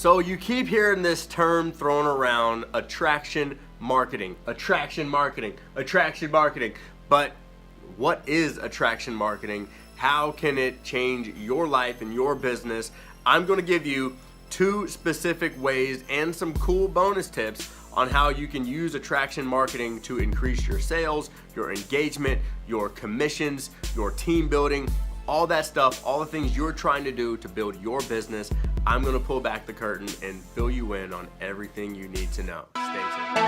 So you keep hearing this term thrown around, attraction marketing. But what is attraction marketing? How can it change your life and your business? I'm going to give you 2 specific ways and some cool bonus tips on how you can use attraction marketing to increase your sales, your engagement, your commissions, your team building, all that stuff, all the things you're trying to do to build your business. I'm gonna pull back the curtain and fill you in on everything you need to know. Stay tuned.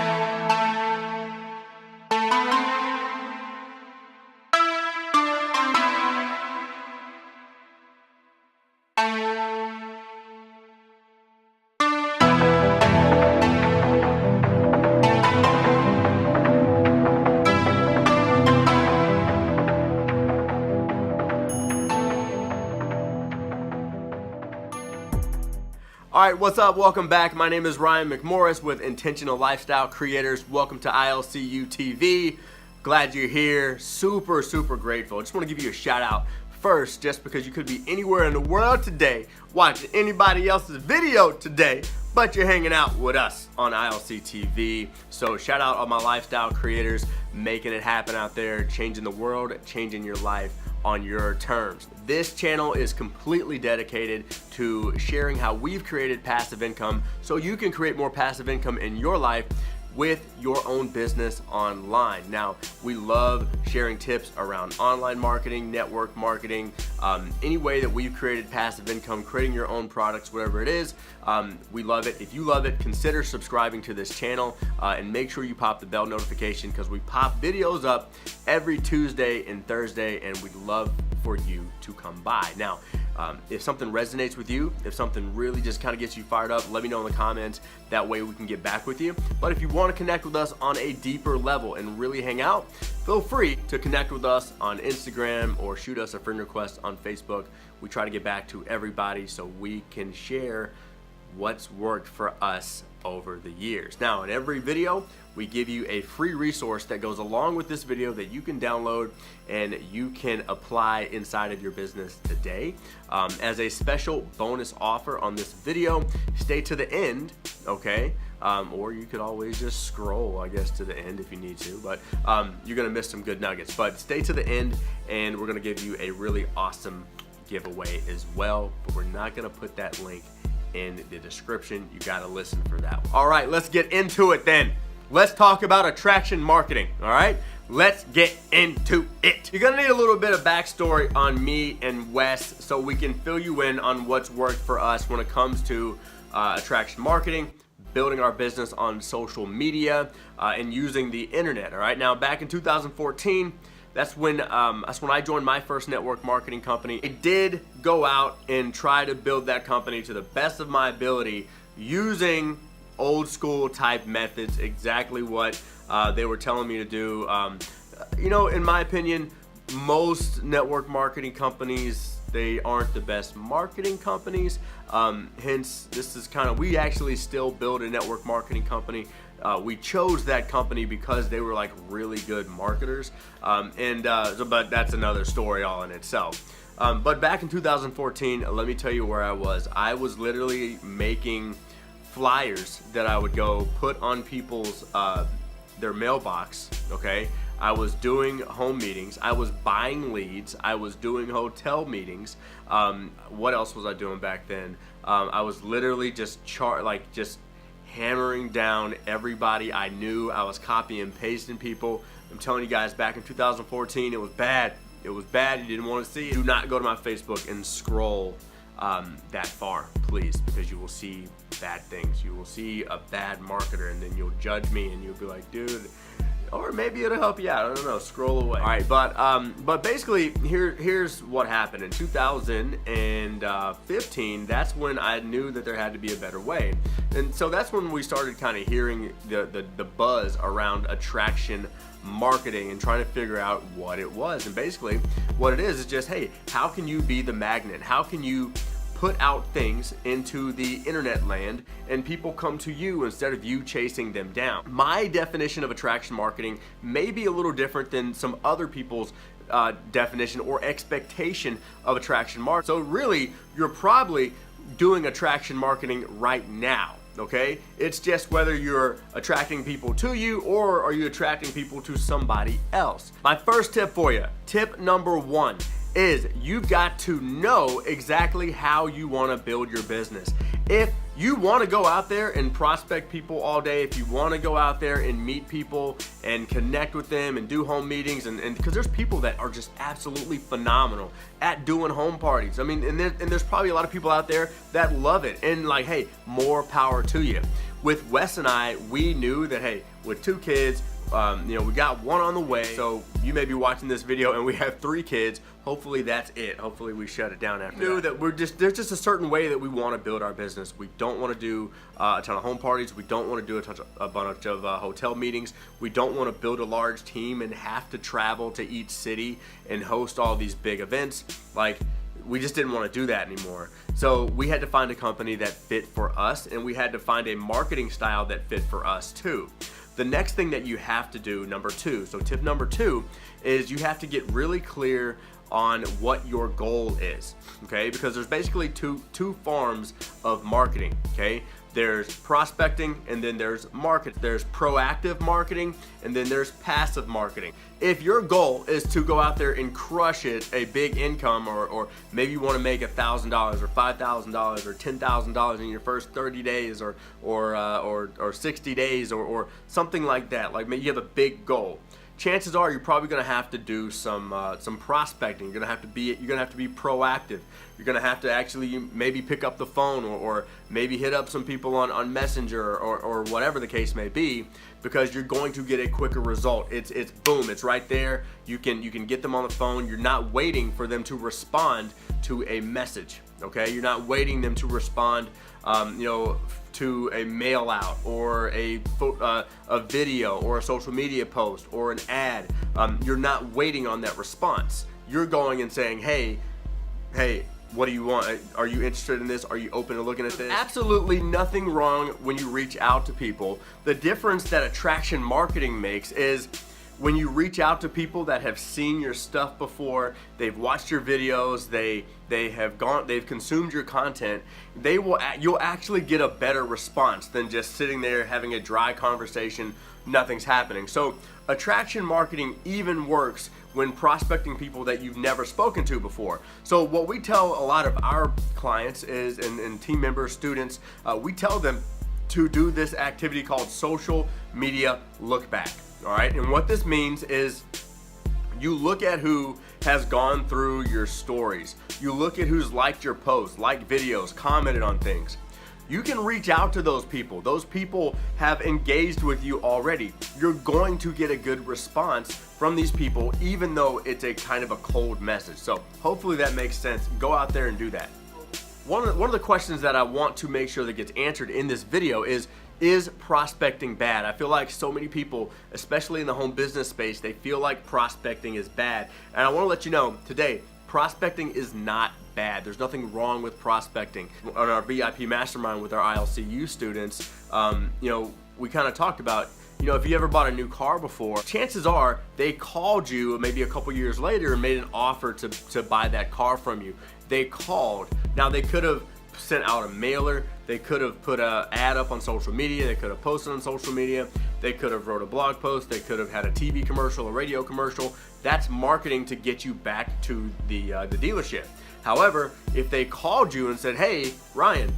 All right, what's up? Welcome back. My name is Ryan Mcmorris with Intentional Lifestyle Creators. Welcome to ILCU TV. Glad you're here. Super grateful. I just want to give you a shout out first, just because you could be anywhere in the world today, watching anybody else's video today, but you're hanging out with us on ILC TV. So shout out all my lifestyle creators, making it happen out there, changing the world, changing your life on your terms. This channel is completely dedicated to sharing how we've created passive income so you can create more passive income in your life with your own business online. Now, we love sharing tips around online marketing, network marketing, any way that we've created passive income, creating your own products, whatever it is. We love it. If you love it, consider subscribing to this channel and make sure you pop the bell notification, because we pop videos up every Tuesday and Thursday, and we'd love for you to come by. Now, if something resonates with you, if something really just kind of gets you fired up, let me know in the comments. That way we can get back with you. But if you want to connect with us on a deeper level and really hang out, feel free to connect with us on Instagram or shoot us a friend request on Facebook. We try to get back to everybody so we can share what's worked for us over the years. Now, in every video, we give you a free resource that goes along with this video that you can download and you can apply inside of your business today. As a special bonus offer on this video, stay to the end, okay? Or you could always just scroll, I guess, to the end if you need to, but you're gonna miss some good nuggets. But stay to the end and we're gonna give you a really awesome giveaway as well, but we're not gonna put that link in the description. You gotta listen for that one. All right, let's get into it then. Let's talk about attraction marketing, all right? Let's get into it. You're gonna need a little bit of backstory on me and Wes so we can fill you in on what's worked for us when it comes to attraction marketing, building our business on social media, and using the internet, all right? Now, back in 2014, that's when I joined my first network marketing company. I did go out and try to build that company to the best of my ability using old school type methods, exactly what they were telling me to do. You know, in my opinion, most network marketing companies, they aren't the best marketing companies. Hence, this is kind of, we actually still build a network marketing company. We chose that company because they were like really good marketers. But that's another story all in itself. But back in 2014, let me tell you where I was. I was literally making flyers that I would go put on people's their mailbox, okay? I was doing home meetings. I was buying leads. I was doing hotel meetings. What else was I doing back then? I was literally just hammering down everybody I knew. I was copy and pasting people. I'm telling you guys, back in 2014, it was bad. It was bad. You didn't want to see it. Do not go to my Facebook and scroll that far, please, because you will see bad things. You will see a bad marketer, and then you'll judge me, and you'll be like, dude. Or maybe it'll help you out. I don't know. Scroll away. All right, but basically, here's what happened in 2015. That's when I knew that there had to be a better way, and so that's when we started kind of hearing the buzz around attraction marketing and trying to figure out what it was. And basically, what it is just, hey, how can you be the magnet? How can you put out things into the internet land and people come to you instead of you chasing them down? My definition of attraction marketing may be a little different than some other people's definition or expectation of attraction marketing. So really, you're probably doing attraction marketing right now. Okay, it's just whether you're attracting people to you or are you attracting people to somebody else. My first tip for you, tip number 1, is you've got to know exactly how you want to build your business. If you want to go out there and prospect people all day, if you want to go out there and meet people and connect with them and do home meetings, and because there's people that are just absolutely phenomenal at doing home parties. I mean, and there's probably a lot of people out there that love it, and like, hey, more power to you. With Wes and I, we knew that, hey, with 2 kids, we got 1 on the way. So you may be watching this video and we have 3 kids. Hopefully that's it. Hopefully we shut it down after that. There's just a certain way that we want to build our business. We don't want to do a ton of home parties. We don't want to do a bunch of hotel meetings. We don't want to build a large team and have to travel to each city and host all these big events. Like, we just didn't want to do that anymore. So we had to find a company that fit for us, and we had to find a marketing style that fit for us too. The next thing that you have to do, number 2, so tip number 2 is you have to get really clear on what your goal is, okay? Because there's basically two forms of marketing, okay? There's prospecting and then there's market. There's proactive marketing and then there's passive marketing. If your goal is to go out there and crush it, a big income, or maybe you want to make $1,000 or $5,000 or $10,000 in your first 30 days or 60 days or something like that, like maybe you have a big goal, chances are you're probably going to have to do some prospecting. You're going to have to be proactive. You're going to have to actually maybe pick up the phone or maybe hit up some people on Messenger or whatever the case may be, because you're going to get a quicker result. It's boom, it's right there. You can get them on the phone. You're not waiting for them to respond to a message. Okay, you're not waiting them to respond to a mail out or a video or a social media post or an ad. You're not waiting on that response. You're going and saying, hey, what do you want? Are you interested in this? Are you open to looking at this? Absolutely nothing wrong when you reach out to people. The difference that attraction marketing makes is when you reach out to people that have seen your stuff before, they've watched your videos, they've consumed your content, you'll actually get a better response than just sitting there having a dry conversation, nothing's happening. So attraction marketing even works when prospecting people that you've never spoken to before. So what we tell a lot of our clients is, and team members, students, we tell them to do this activity called social media look back. All right, and what this means is you look at who has gone through your stories. You look at who's liked your posts, liked videos, commented on things. You can reach out to those people. Those people have engaged with you already. You're going to get a good response from these people, even though it's a kind of a cold message. So hopefully that makes sense. Go out there and do that. One of the questions that I want to make sure that gets answered in this video is prospecting bad? I feel like so many people, especially in the home business space, they feel like prospecting is bad. And I want to let you know today, prospecting is not bad. There's nothing wrong with prospecting. On our VIP mastermind with our ILCU students, we kind of talked about, if you ever bought a new car before, chances are they called you maybe a couple years later and made an offer to buy that car from you. They called. Now they could have sent out a mailer, they could have put an ad up on social media, they could have posted on social media, they could have wrote a blog post, they could have had a TV commercial, a radio commercial. That's marketing to get you back to the dealership. However, if they called you and said, hey, Ryan,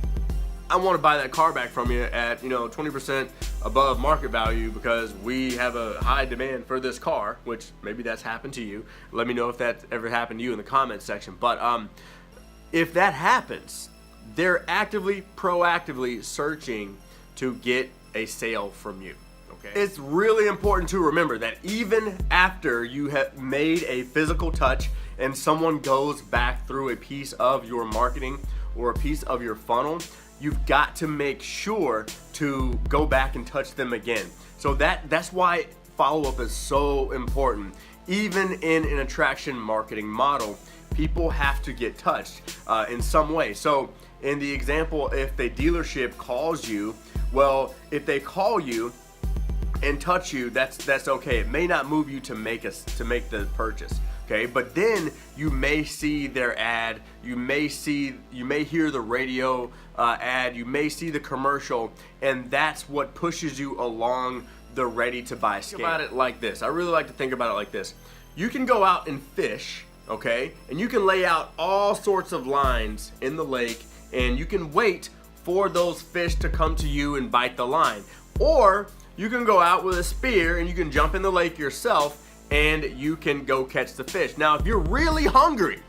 I want to buy that car back from you at 20% above market value because we have a high demand for this car, which maybe that's happened to you. Let me know if that ever happened to you in the comments section. But if that happens, they're proactively searching to get a sale from you. Okay? It's really important to remember that even after you have made a physical touch and someone goes back through a piece of your marketing or a piece of your funnel, you've got to make sure to go back and touch them again. So that's why follow-up is so important. Even in an attraction marketing model, people have to get touched in some way. So in the example, if the dealership calls you, well, if they call you and touch you, that's okay. It may not move you to make the purchase, Okay, but then you may see their ad, you may hear the radio ad, you may see the commercial, and that's what pushes you along the ready to buy scale. Think about it like this. I really like to think about it like this. You can go out and fish, okay, and you can lay out all sorts of lines in the lake, and you can wait for those fish to come to you and bite the line. Or you can go out with a spear and you can jump in the lake yourself and you can go catch the fish. Now, if you're really hungry,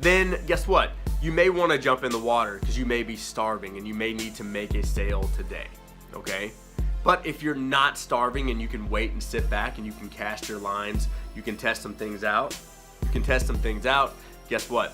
then guess what? You may want to jump in the water because you may be starving and you may need to make a sale today, okay? But if you're not starving and you can wait and sit back and you can cast your lines, you can test some things out, guess what?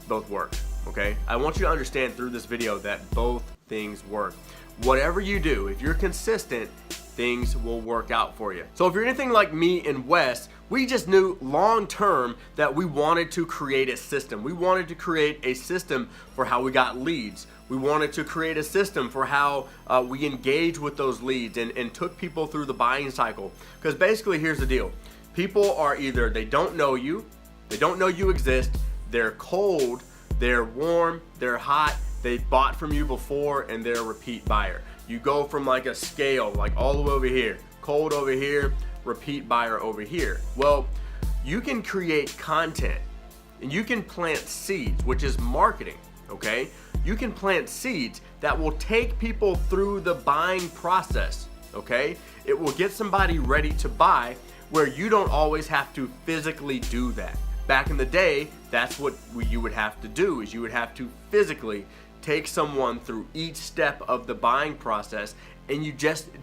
Both work, okay? I want you to understand through this video that both things work. Whatever you do, if you're consistent, things will work out for you. So if you're anything like me and Wes, we just knew long term that we wanted to create a system. We wanted to create a system for how we got leads. We wanted to create a system for how we engage with those leads and took people through the buying cycle. Because basically, here's the deal. People are either they don't know you exist, they're cold, they're warm, they're hot, they bought from you before, and they're a repeat buyer. You go from like a scale, like all the way over here, cold over here, repeat buyer over here. Well, you can create content and you can plant seeds, which is marketing, okay? You can plant seeds that will take people through the buying process, okay? It will get somebody ready to buy where you don't always have to physically do that. Back in the day, that's what you would have to do, is you would have to physically take someone through each step of the buying process, and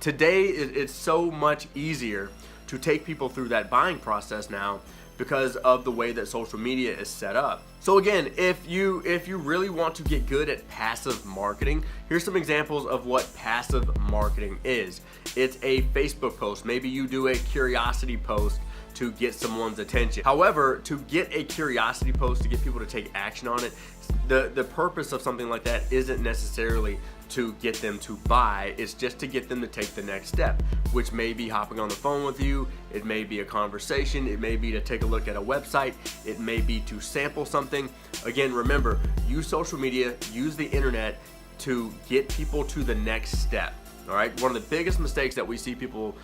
today it's so much easier to take people through that buying process now because of the way that social media is set up. So again, if you really want to get good at passive marketing, here's some examples of what passive marketing is. It's a Facebook post. Maybe you do a curiosity post to get someone's attention. However, to get a curiosity post, to get people to take action on it, the purpose of something like that isn't necessarily to get them to buy, it's just to get them to take the next step, which may be hopping on the phone with you, it may be a conversation, it may be to take a look at a website, it may be to sample something. Again, remember, use social media, use the internet to get people to the next step. All right, one of the biggest mistakes that we see people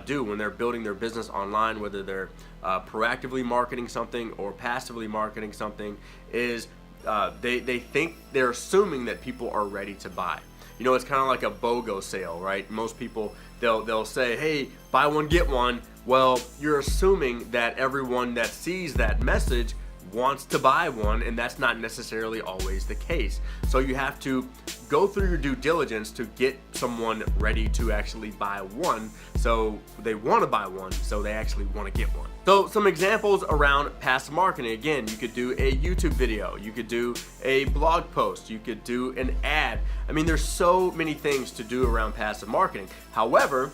do when they're building their business online, whether they're proactively marketing something or passively marketing something, is they're assuming that people are ready to buy. You know, it's kind of like a BOGO sale, right? Most people, they'll say, hey, buy one, get one. Well, you're assuming that everyone that sees that message wants to buy one, and that's not necessarily always the case. So you have to go through your due diligence to get someone ready to actually buy one. So they want to buy one, so they actually want to get one. So some examples around passive marketing. Again, you could do a YouTube video, you could do a blog post, you could do an ad. I mean, there's so many things to do around passive marketing. However,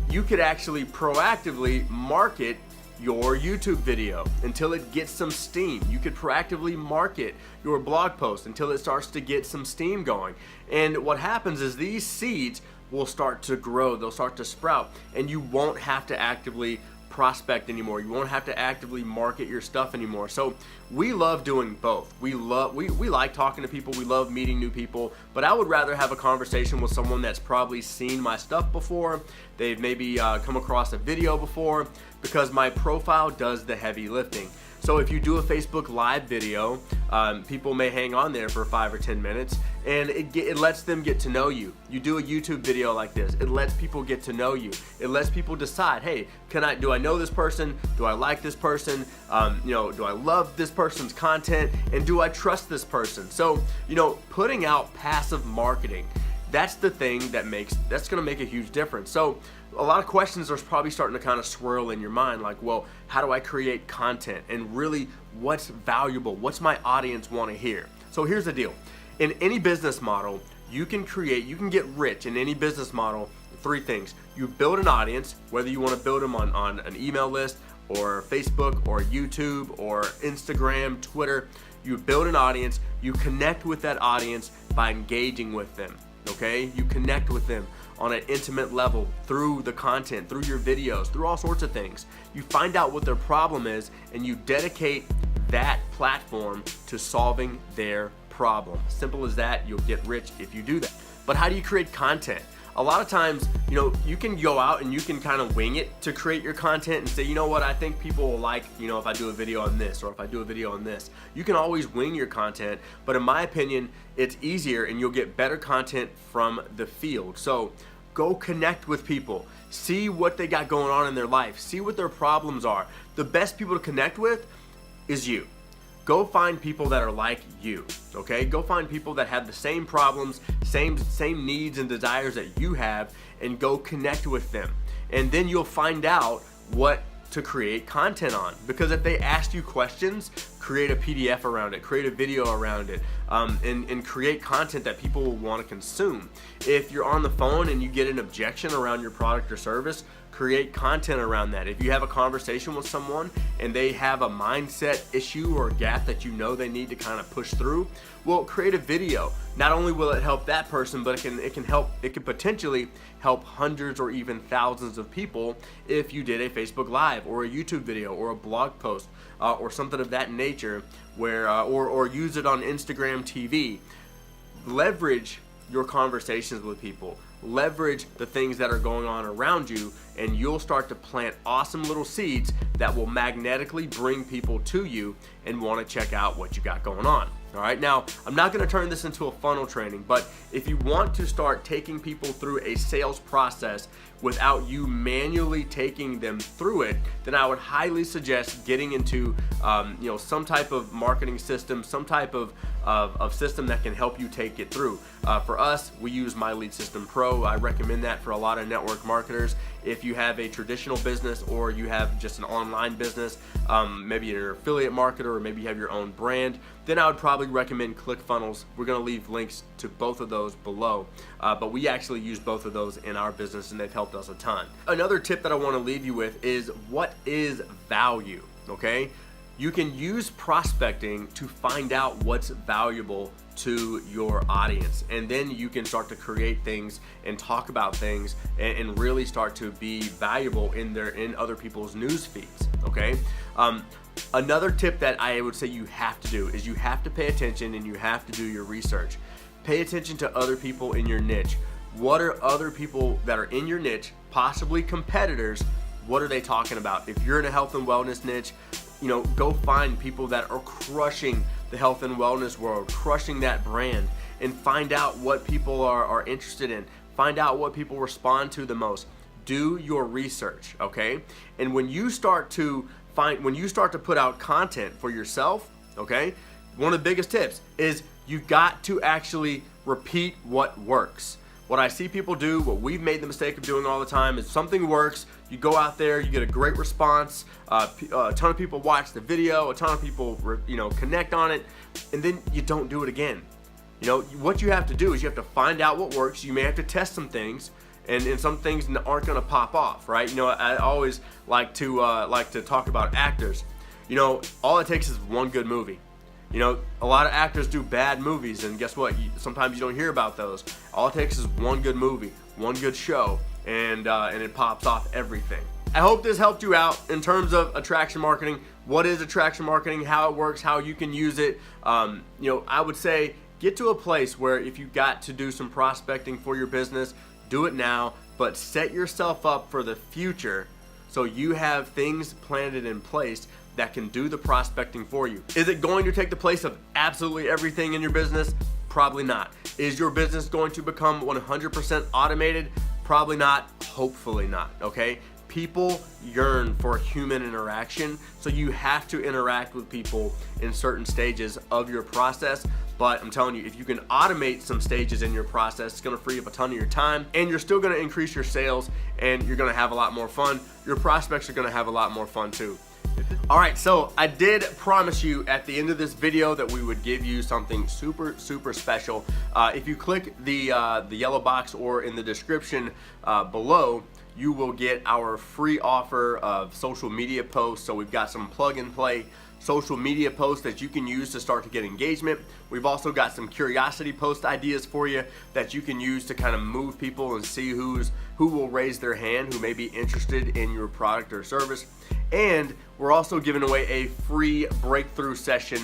you could actually proactively market your YouTube video until it gets some steam. You could proactively market your blog post until it starts to get some steam going. And what happens is these seeds will start to grow, they'll start to sprout, and you won't have to actively prospect anymore. You won't have to actively market your stuff anymore. So we love doing both. We like talking to people, we love meeting new people, but I would rather have a conversation with someone that's probably seen my stuff before, they've maybe come across a video before, because my profile does the heavy lifting. So if you do a Facebook Live video, people may hang on there for 5 or 10 minutes, and it lets them get to know you. You do a YouTube video like this, it lets people get to know you. It lets people decide, hey, do I know this person? Do I like this person? Do I love this person's content? And do I trust this person? So, putting out passive marketing, that's the thing that's gonna make a huge difference. So a lot of questions are probably starting to kind of swirl in your mind, like, well, how do I create content? And really, what's valuable? What's my audience want to hear? So here's the deal. In any business model, you can get rich in any business model. 3 things. You build an audience, whether you want to build them on an email list or Facebook or YouTube or Instagram, Twitter. You build an audience, you connect with that audience by engaging with them. Okay, you connect with them on an intimate level through the content, through your videos, through all sorts of things. You find out what their problem is and you dedicate that platform to solving their problem. Simple as that. You'll get rich if you do that. But how do you create content? A lot of times, you can go out and you can kind of wing it to create your content and say, you know what, I think people will like, if I do a video on this or if I do a video on this. You can always wing your content, but in my opinion, it's easier and you'll get better content from the field. So go connect with people. See what they got going on in their life. See what their problems are. The best people to connect with is you. Go find people that are like you, okay? Go find people that have the same problems, same needs and desires that you have, and go connect with them. And then you'll find out what to create content on. Because if they ask you questions, create a PDF around it, create a video around it, and create content that people will want to consume. If you're on the phone and you get an objection around your product or service, create content around that. If you have a conversation with someone and they have a mindset issue or gap that they need to kind of push through, well, create a video. Not only will it help that person, but it can potentially help hundreds or even thousands of people if you did a Facebook Live or a YouTube video or a blog post or something of that nature, where or use it on Instagram TV. Leverage your conversations with people. Leverage the things that are going on around you, and you'll start to plant awesome little seeds that will magnetically bring people to you and want to check out what you got going on. All right, now I'm not going to turn this into a funnel training, but if you want to start taking people through a sales process without you manually taking them through it, then I would highly suggest getting into some type of marketing system, some type of system that can help you take it through. For us, we use My Lead System Pro. I recommend that for a lot of network marketers. If you have a traditional business or you have just an online business, maybe you're an affiliate marketer or maybe you have your own brand, then I would probably recommend ClickFunnels. We're going to leave links to both of those below, but we actually use both of those in our business and they've helped us a ton. Another tip that I want to leave you with is, what is value, okay? You can use prospecting to find out what's valuable to your audience, and then you can start to create things and talk about things and really start to be valuable in other people's news feeds, okay? Another tip that I would say you have to do is you have to pay attention and you have to do your research. Pay attention to other people in your niche. What are other people that are in your niche, possibly competitors, what are they talking about? If you're in a health and wellness niche, go find people that are crushing the health and wellness world, crushing that brand, and find out what people are interested in. Find out what people respond to the most. Do your research, okay? And when you start to put out content for yourself, okay, one of the biggest tips is you've got to actually repeat what works. What I see people do, what we've made the mistake of doing all the time, is something works, you go out there, you get a great response, a ton of people watch the video, a ton of people connect on it, and then you don't do it again. What you have to do is you have to find out what works. You may have to test some things, and some things aren't going to pop off, right? I always like to talk about actors. All it takes is one good movie. A lot of actors do bad movies, and guess what? Sometimes you don't hear about those. All it takes is one good movie, one good show, and it pops off everything. I hope this helped you out in terms of attraction marketing. What is attraction marketing? How it works? How you can use it? I would say get to a place where if you got to do some prospecting for your business, do it now, but set yourself up for the future so you have things planted in place that can do the prospecting for you. Is it going to take the place of absolutely everything in your business? Probably not. Is your business going to become 100% automated? Probably not. Hopefully not, okay? People yearn for human interaction, so you have to interact with people in certain stages of your process. But I'm telling you, if you can automate some stages in your process, it's gonna free up a ton of your time, and you're still gonna increase your sales, and you're gonna have a lot more fun. Your prospects are gonna have a lot more fun too. All right, so I did promise you at the end of this video that we would give you something super, super special. If you click the yellow box or in the description below, you will get our free offer of social media posts. So we've got some plug and play social media posts that you can use to start to get engagement. We've also got some curiosity post ideas for you that you can use to kind of move people and see who will raise their hand, who may be interested in your product or service. And we're also giving away a free breakthrough session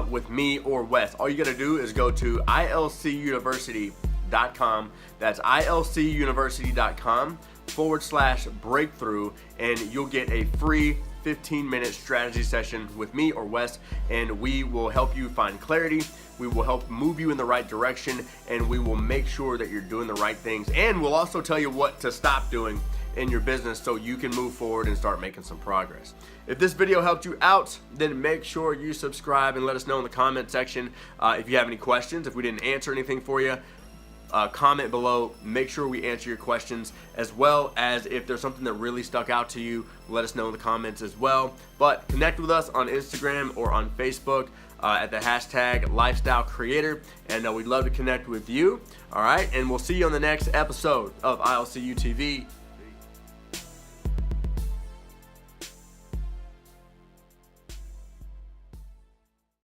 with me or Wes. All you got to do is go to ILCUniversity.com. That's ILCUniversity.com/breakthrough, and you'll get a free 15-minute strategy session with me or Wes, and we will help you find clarity. We will help move you in the right direction, and we will make sure that you're doing the right things, and we'll also tell you what to stop doing in your business so you can move forward and start making some progress. If this video helped you out, then make sure you subscribe and let us know in the comment section if you have any questions. If we didn't answer anything for you, comment below. Make sure we answer your questions, as well as if there's something that really stuck out to you, let us know in the comments as well. But connect with us on Instagram or on Facebook at the hashtag Lifestyle Creator, and we'd love to connect with you. All right, and we'll see you on the next episode of ILCU TV.